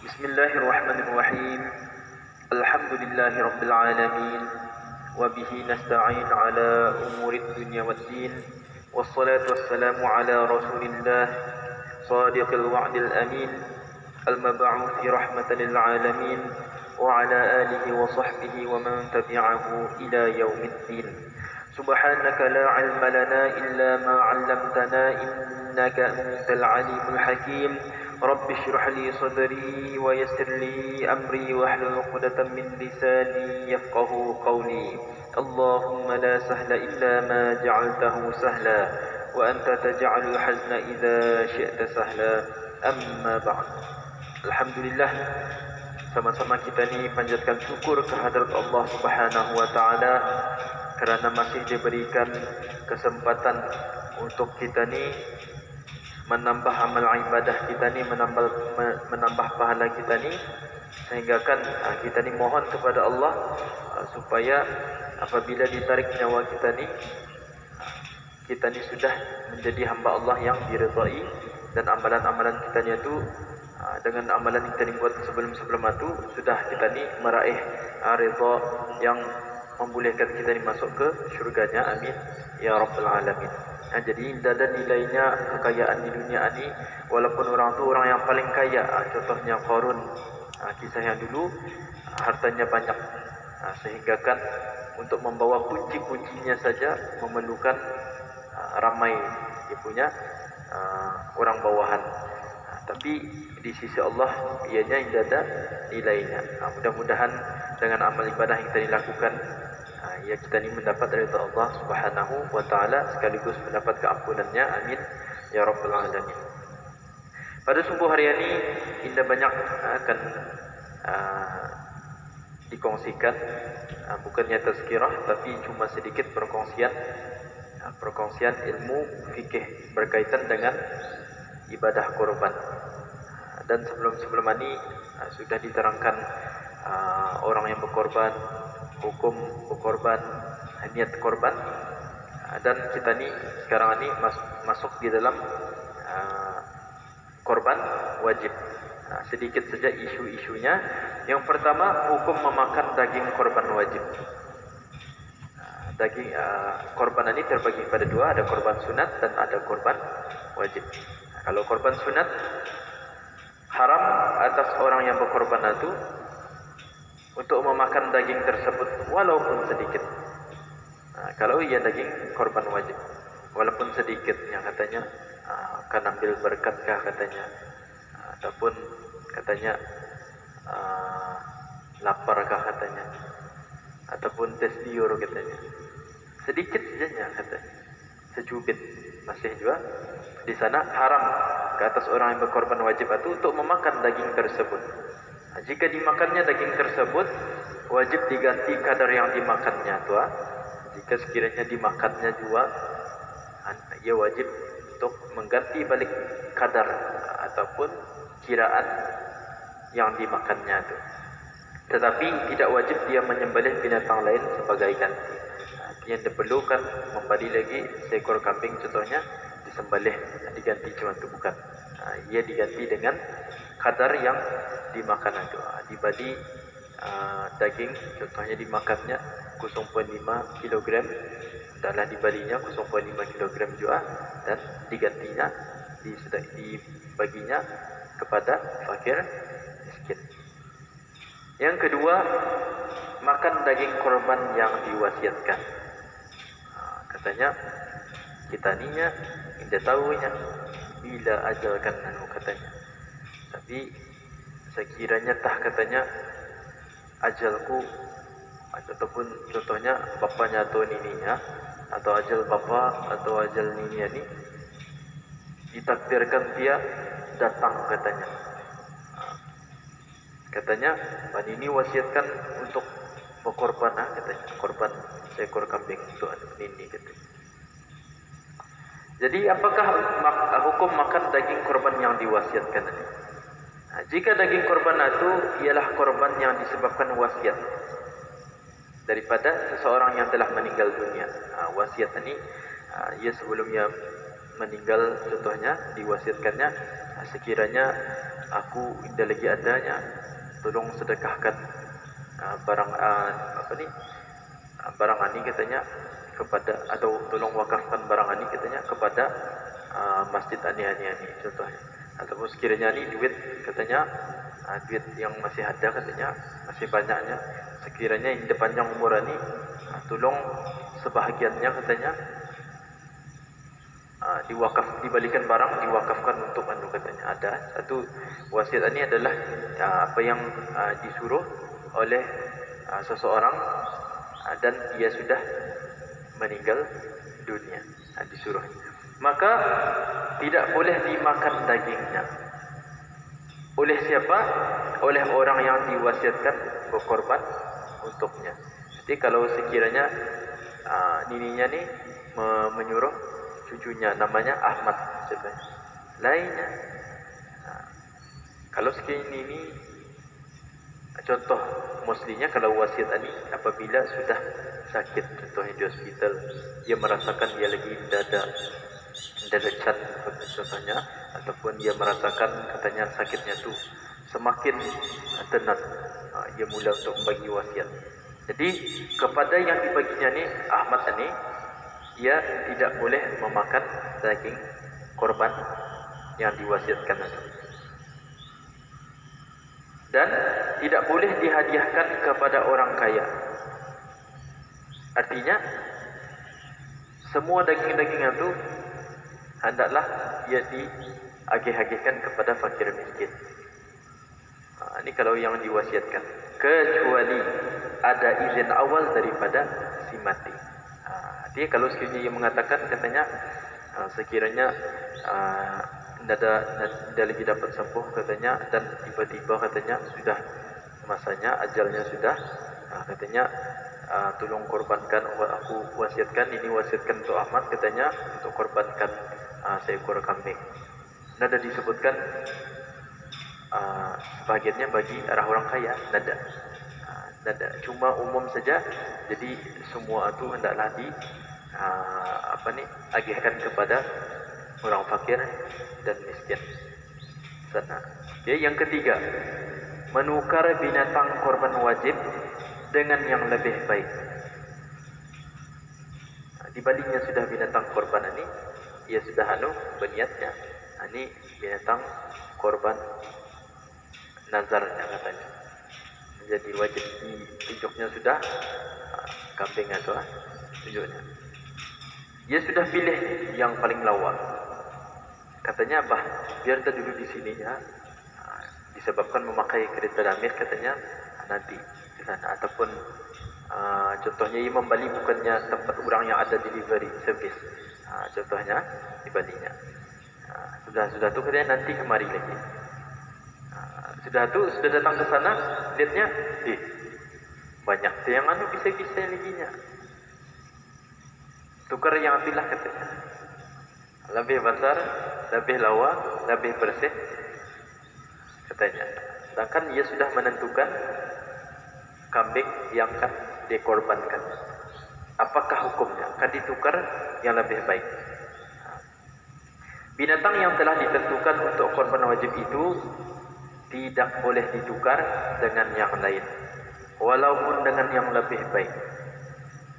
Bismillahirrahmanirrahim. Alhamdulillahi rabbil alamin. Wa bihi nasta'in ala umurid dunya waddin. Wassalatu wassalamu ala rasulillah sadiqil wa'dil amin, al-mab'uthi rahmatan lil alamin, wa ala alihi wa sahbihi wa man tabi'ahu ila yaumiddin. Subhanaka la ilma lana illa ma 'allamtana innaka antal alimul hakim. Rabbi shrah li sadri wa yassir li amri wahlul 'uqdatam min lisani yafqahu qawli. Allahumma la sahla illa ma ja'altahu sahla wa anta taj'alul hazna idza syi'ta sahla. Amma ba'd. Alhamdulillah, sama-sama kita ni panjatkan syukur kehadrat Allah Subhanahu wa taala kerana masih diberikan kesempatan untuk kita ni menambah amal ibadah kita ni, menambah pahala kita ni, sehingga kan kita ni mohon kepada Allah supaya apabila ditarik nyawa kita ni sudah menjadi hamba Allah yang diridai, dan amalan-amalan kita ni itu dengan amalan yang kita ni buat sebelum-sebelum itu sudah kita ni meraih ridha yang membolehkan kita ni masuk ke syurganya. Amin ya rabbal alamin. Jadi tidak ada nilainya kekayaan di dunia ini, walaupun orang tu orang yang paling kaya. Contohnya Qarun, kisah yang dulu, hartanya banyak, sehingga kan untuk membawa kunci-kuncinya saja memerlukan ramai dia punya orang bawahan. Tapi di sisi Allah ianya tidak ada nilainya. Mudah-mudahan dengan amal ibadah yang kita lakukan, ya kita ni mendapat ridha Allah Subhanahu wa taala sekaligus mendapat keampunannya. Amin ya rabbal alamin. Pada subuh hari ini indah banyak akan dikongsikan, bukannya tazkirah tapi cuma sedikit perkongsian ilmu fikih berkaitan dengan ibadah korban. Dan sebelum ini sudah diterangkan orang yang berkorban, hukum berkorban, niat korban, dan kita ni sekarang ni masuk di dalam korban wajib. Sedikit saja isu-isunya. Yang pertama, hukum memakan daging korban wajib. Daging korban ini terbagi pada dua, ada korban sunat dan ada korban wajib. Kalau korban sunat, haram atas orang yang berkorban itu untuk memakan daging tersebut walaupun sedikit. Kalau ia daging korban wajib, walaupun sedikit, yang katanya akan ambil berkatkah katanya, ataupun katanya laparkah katanya, ataupun tes diur katanya, sedikit saja katanya, secubit, masih juga di sana haram ke atas orang yang berkorban wajib itu untuk memakan daging tersebut. Jika dimakannya daging tersebut, wajib diganti kadar yang dimakannya tu. Jika sekiranya dimakannya juga, ia wajib untuk mengganti balik kadar ataupun kiraan yang dimakannya tu. Tetapi tidak wajib dia menyembelih binatang lain sebagai ganti. Yang diperlukan membeli lagi seekor kambing contohnya, disembelih, diganti cuma itu bukan. Ia diganti dengan kadar yang dimakan itu. Dibagi daging contohnya dimakannya 0,5 kg, adalah dibalinya 0,5 kg juga, dan digantinya dibaginya kepada fakir miskin. Yang kedua, makan daging korban yang diwasiatkan. Katanya kita ninya tidak tahunya bila ajalkan katanya. Tapi sekiranya katanya ajalku, ataupun contohnya bapaknya atau nininya, atau ajal bapa atau ajal nininya ni ditakdirkan dia datang katanya. Katanya Pak Nini wasiatkan untuk berkorban katanya, korban seekor kambing untuk Nini katanya. Jadi apakah hukum makan daging korban yang diwasiatkan ini? Jika daging korban itu ialah korban yang disebabkan wasiat daripada seseorang yang telah meninggal dunia. Wasiat ini ia sebelumnya meninggal, contohnya diwasiatkannya, sekiranya aku tidak lagi adanya, tolong sedekahkan barang barang ani katanya kepada, atau tolong wakafkan barang ani katanya kepada masjid ani contohnya. Ataupun sekiranya ni duit katanya, duit yang masih ada katanya, masih banyaknya, sekiranya ini panjang umur ni, tolong sebahagiannya katanya dibalikan barang, diwakafkan untuk anu katanya. Ada satu wasiat ini adalah apa yang disuruh oleh seseorang dan ia sudah meninggal dunia, disuruh. Maka tidak boleh dimakan dagingnya. Oleh siapa? Oleh orang yang diwasiatkan berkorban untuknya. Jadi kalau sekiranya nininya ni menyuruh cucunya, namanya Ahmad contohnya, lainnya. Kalau sekiranya ini contoh mestinya kalau wasiat ini apabila sudah sakit, contohnya di hospital, dia merasakan dia lagi dada cat contohnya, ataupun dia merasakan katanya sakitnya tu semakin tenat, ia mula untuk membagi wasiat. Jadi kepada yang dibaginya ni Ahmad ini, ia tidak boleh memakan daging korban yang diwasiatkan itu. Dan tidak boleh dihadiahkan kepada orang kaya. Artinya semua daging-daging itu hendaklah ia diagih-agihkan kepada fakir miskin. Ini kalau yang diwasiatkan, kecuali ada izin awal daripada si mati. Dia kalau sekiranya ia mengatakan katanya sekiranya tidak lagi dapat sembuh katanya, dan tiba-tiba katanya sudah masanya, ajalnya sudah, katanya tolong korbankan, aku wasiatkan, ini wasiatkan untuk Ahmad katanya, untuk korbankan seekor kambing. Nada disebutkan sebahagiannya bagi arah orang kaya, nada cuma umum saja. Jadi semua itu hendaklah agihkan kepada orang fakir dan miskin sana. Okay, yang ketiga, menukar binatang korban wajib dengan yang lebih baik. Dibandingnya sudah binatang korban ini, ia sudah berniatnya, ini binatang korban nazarnya katanya, menjadi wajib ditunjuknya sudah kambing atau tunjuknya. Dia sudah pilih yang paling lawa. Katanya, biar kita dulu di sini ya. Disebabkan memakai kereta damir katanya, nanti di sana. Ataupun contohnya ia membali bukannya tempat orang yang ada delivery service. Contohnya di Balinya. Sudah tu katanya nanti kemari lagi. Sudah datang ke sana, lihatnya, banyak tu yang bisa laginya. Tukar yang ambillah katanya. Lebih besar, lebih lawa, lebih bersih katanya. Sedangkan ia sudah menentukan kambing yang akan dikorbankan. Apakah hukumnya? Akan ditukar yang lebih baik. Binatang yang telah ditentukan untuk korban wajib itu tidak boleh ditukar dengan yang lain, walaupun dengan yang lebih baik.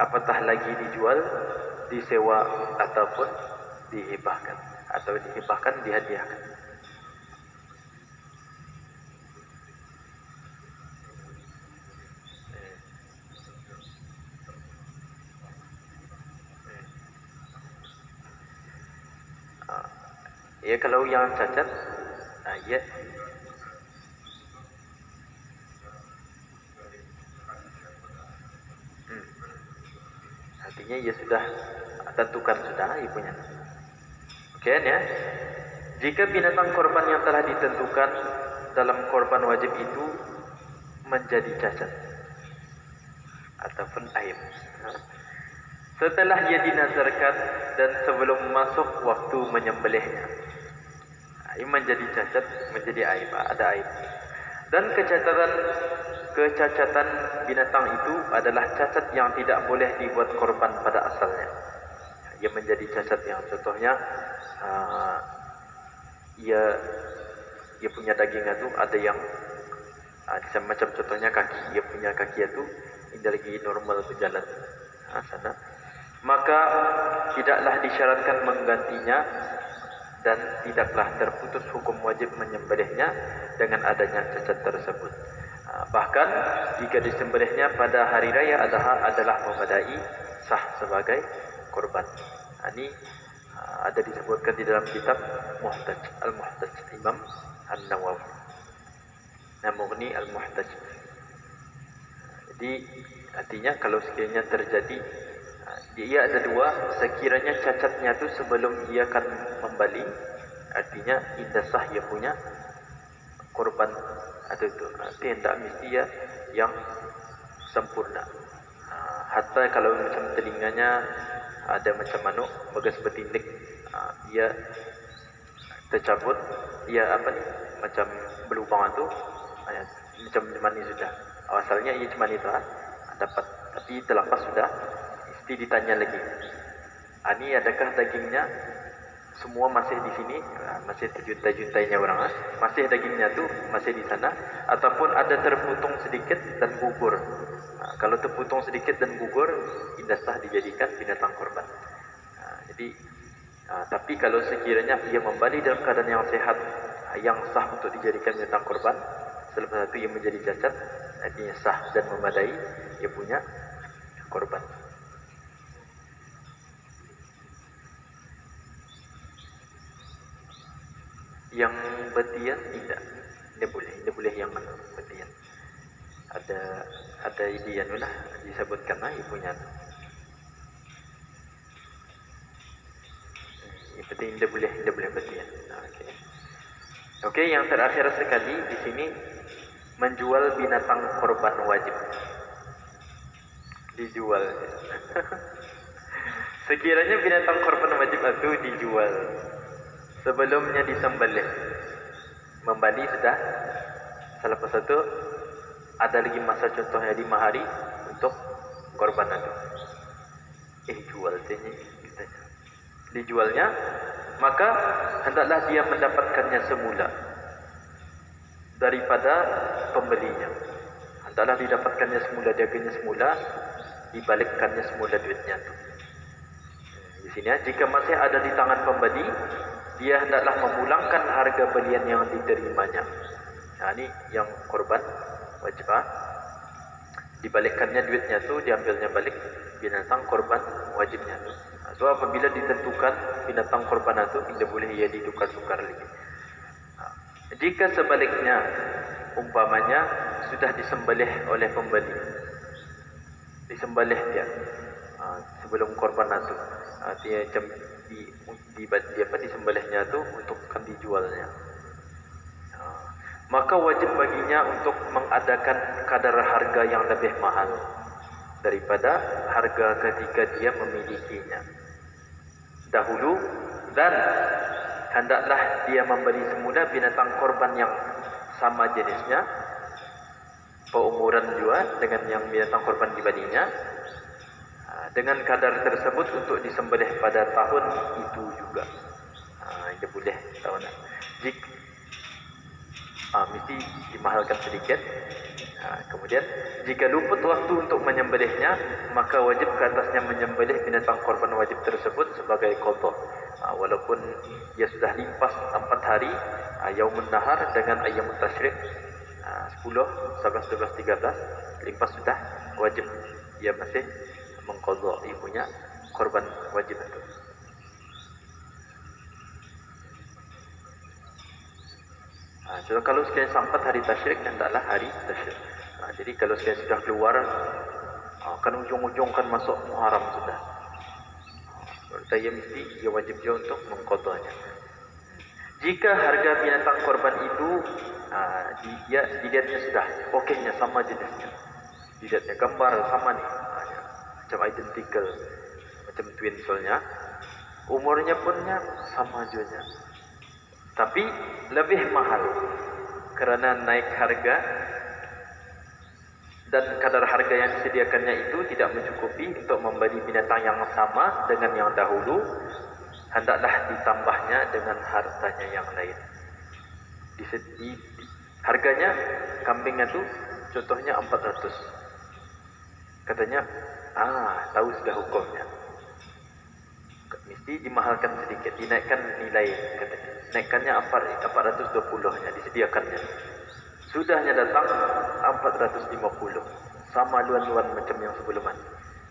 Apatah lagi dijual, disewa, ataupun dihibahkan, atau dihadiahkan. Ya, kalau yang cacat, ya artinya ia sudah tentukan sudah ibunya. Oke ya. Jika binatang korban yang telah ditentukan dalam korban wajib itu menjadi cacat ataupun aib, setelah ia dinazarkan dan sebelum masuk waktu menyembelihnya, ia menjadi cacat, menjadi aib, ada aib. Dan kecacatan binatang itu adalah cacat yang tidak boleh dibuat korban pada asalnya. Ia menjadi cacat yang contohnya uh, ia punya dagingnya tu ada yang macam contohnya kaki, ia punya kaki itu tidak lagi normal berjalan sana, maka tidaklah disyaratkan menggantinya dan tidaklah terputus hukum wajib menyembelihnya dengan adanya cacat tersebut. Bahkan jika disembelihnya pada hari raya adha adalah memadai, sah sebagai korban. Ini ada disebutkan di dalam kitab Muhtaj Al-Muhtaj Imam An-Nawawi, Mughni Al-Muhtaj. Jadi artinya kalau sekiranya terjadi, ia ada dua, sekiranya cacatnya tu sebelum ia akan membali, artinya indah sah ia punya korban atau itu. Artinya tidak mesti ya yang sempurna. Hatta kalau macam telinganya ada macam manuk bagas bertindik, ia tercabut, ia macam berlubang itu, macam mani sudah. Asalnya ia cuma itu dapat, tapi terlepas sudah, mesti ditanya lagi. Ini adakah dagingnya semua masih di sini, masih terjuntai-juntainya orang, masih dagingnya tu masih di sana, ataupun ada terputung sedikit dan gugur. Kalau terputung sedikit dan gugur, indah sah dijadikan binatang korban. Jadi, tapi kalau sekiranya ia membali dalam keadaan yang sehat, yang sah untuk dijadikan binatang korban, selepas itu ia menjadi cacat, artinya sah dan memadai ia punya korban. Yang betian tidak boleh yang mana betian. Ada idian lah disebutkan lah ibunya. Yang penting tidak boleh betian. Okey, yang terakhir sekali di sini menjual binatang korban wajib. Dijual. Sekiranya binatang korban wajib itu dijual sebelumnya disembelih, membali sudah, selepas itu ada lagi masa contohnya 5 hari untuk korban itu. Jual saja katanya. Dijualnya, maka hendaklah dia mendapatkannya semula daripada pembelinya. Hendaklah didapatkannya semula, dagingnya semula, dibalikkannya semula duitnya itu. Di sini jika masih ada di tangan pembeli, dia hendaklah memulangkan harga belian yang diterimanya. Ini yang korban wajib. Dibalikkannya duitnya tu, diambilnya balik binatang korban wajibnya tu. So apabila ditentukan binatang korban itu, tidak boleh ia ditukar-tukar lagi. Jika sebaliknya, umpamanya sudah disembelih oleh pembeli, disembelih dia sebelum korban itu, dia macam disembelihnya itu untuk akan dijualnya, maka wajib baginya untuk mengadakan kadar harga yang lebih mahal daripada harga ketika dia memilikinya dahulu, dan hendaklah dia membeli semula binatang korban yang sama jenisnya, peumuran juga dengan yang binatang korban dibandingnya, dengan kadar tersebut untuk disembelih pada tahun itu juga. Dia boleh tahun jika mesti dimahalkan sedikit. Kemudian jika luput waktu untuk menyembelihnya, maka wajib ke atasnya menyembelih binatang korban wajib tersebut sebagai qadha. Walaupun ia sudah limpas 4 hari, yaumun nahar dengan ayyamut tasyrik, 10, 11, 12, 13 limpas sudah, wajib ia masih mengqadha ibunya korban wajib itu. So, kalau sekiranya sampai hari tasyrik, hendaklah hari tasyrik. Jadi kalau sekiranya sudah keluar, kan ujung-ujung kan masuk Muharram sudah, berarti mesti ia wajib dia untuk mengqadhanya. Jika harga binatang korban itu dilihatnya sudah okeynya, sama jenisnya, dilihatnya gambar sama nih, macam identical, macam twin soalnya, umurnya punnya sama juga, tapi lebih mahal kerana naik harga dan kadar harga yang disediakannya itu tidak mencukupi untuk membeli binatang yang sama dengan yang dahulu. hendaklah ditambahnya dengan hartanya yang lain. Harganya kambingnya tu contohnya 400. Katanya, tahu sudah hukumnya. Mesti dimahalkan sedikit, dinaikkan nilai katanya. Naikkannya 420-nya disediakannya. Sudahnya datang 450. Sama luan-luan macam yang sebelumnya.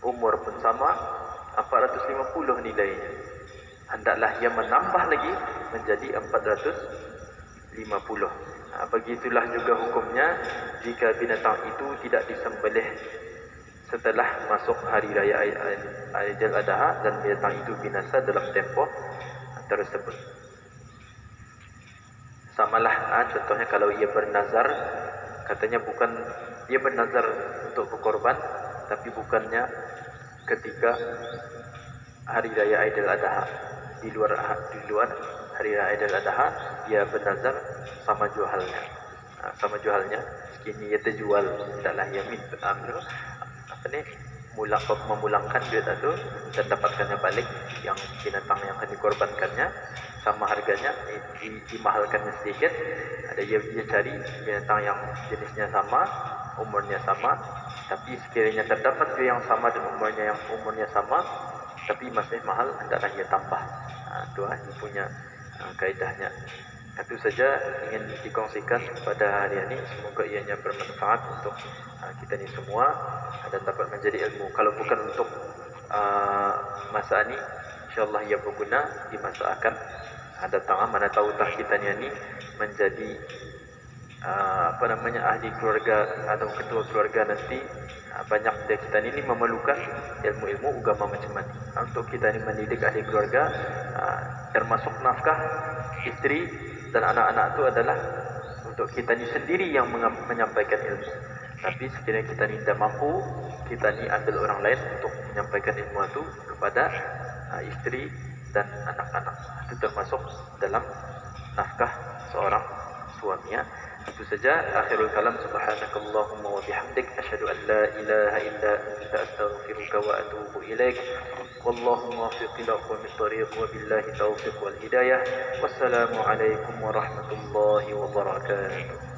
Umur pun sama, 450 nilainya. Hendaklah ia menambah lagi menjadi 450. Begitulah juga hukumnya jika binatang itu tidak disembelih setelah masuk hari raya Aidil Adha dan binatang itu binasa dalam tempoh tersebut. Samalah contohnya kalau ia bernazar, katanya bukan ia bernazar untuk berkorban, tapi bukannya ketika hari raya Aidil Adha, di luar hari raya Aidil Adha dia bernazar, sama jualnya sekini ia terjual, tidaklah ia memulangkan duit itu dan dapatkannya balik yang binatang yang akan dikorbankannya sama harganya, dimahalkannya sedikit. Ada dia cari binatang yang jenisnya sama, umurnya sama, tapi sekiranya terdapat dia yang sama dan umurnya sama tapi masih mahal, hendaklah ia tambah. Itu dia punya kaedahnya. Itu saja ingin dikongsikan pada hari ini. Semoga ianya bermanfaat untuk kita ni semua dan dapat menjadi ilmu. Kalau bukan untuk masa ini, insyaAllah ia berguna di masa akan datang. Mana tahu kita ni menjadi ahli keluarga atau ketua keluarga nanti. Banyak dari kita ini memerlukan ilmu-ilmu agama macam mana. Untuk kita ni mendidik ahli keluarga, termasuk nafkah isteri dan anak-anak itu adalah untuk kita ni sendiri yang menyampaikan ilmu. Tapi sekiranya kita ni tidak mampu, kita ni ambil orang lain untuk menyampaikan ilmu itu kepada isteri dan anak-anak. Itu termasuk dalam nafkah seorang suami. Itu saja. Akhirul kalam. Subhanakallahumma wa bihamdik, asyhadu an la ilaha illa anta, astaghfiruka wa atubu ilaik. Wallahu muwaffiq ila aqwamit thariq wa billahi taufiq wal hidayah. Wassalamu alaikum warahmatullahi wabarakatuh.